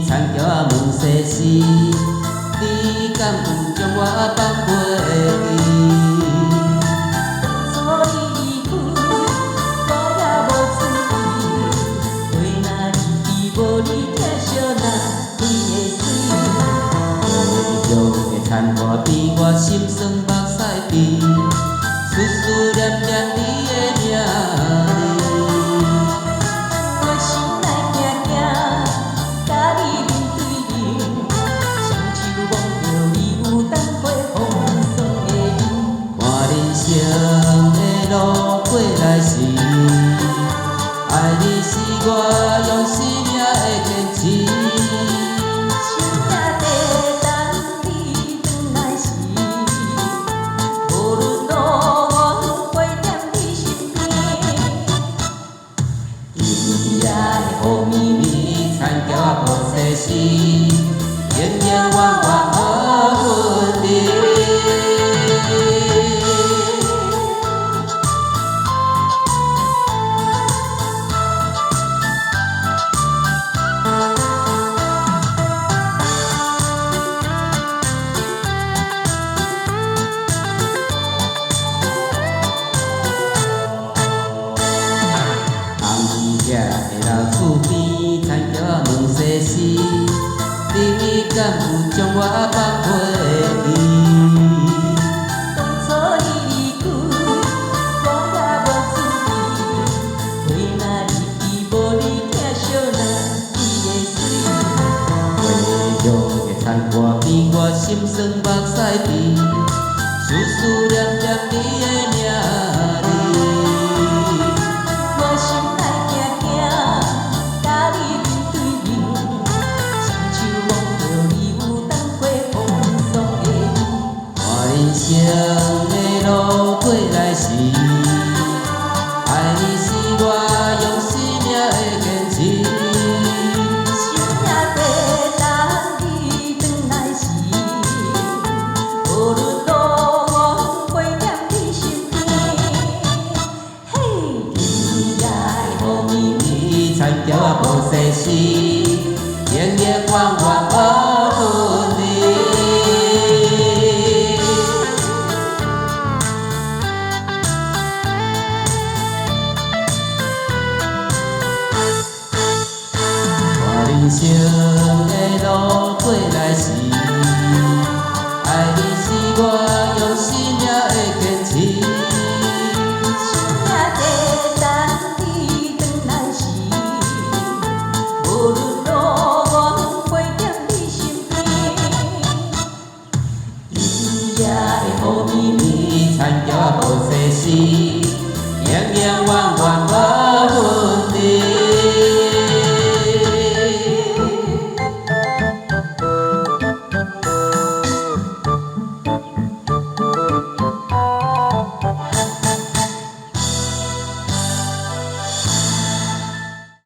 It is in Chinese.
田桥仔问世事，你敢有将我放袂记？当初你离开，我也无注意，花若离去，无你疼惜哪开会水？花中的残花比我心酸目屎滴，思思念念你的名。人的路过来时，爱你是我用生命的坚持。心也地等你转来时，无论路我陪在你身边。今夜的雨绵绵，田桥仔无世事，永永远远好阮你。的老厝边，田桥仔问世事，你敢有将我放袂记？当初你离开，我也无注意，花若离去，无你疼惜哪开会水？花中的残花比我心酸目屎滴，思思念念你的名。人生的路过来时，爱你是我用生命的坚持。心也地等你转来时，无论路我陪在你身边。嘿，今夜的雨绵绵，田桥仔无世事，永永远远好阮你。人生的路过来时。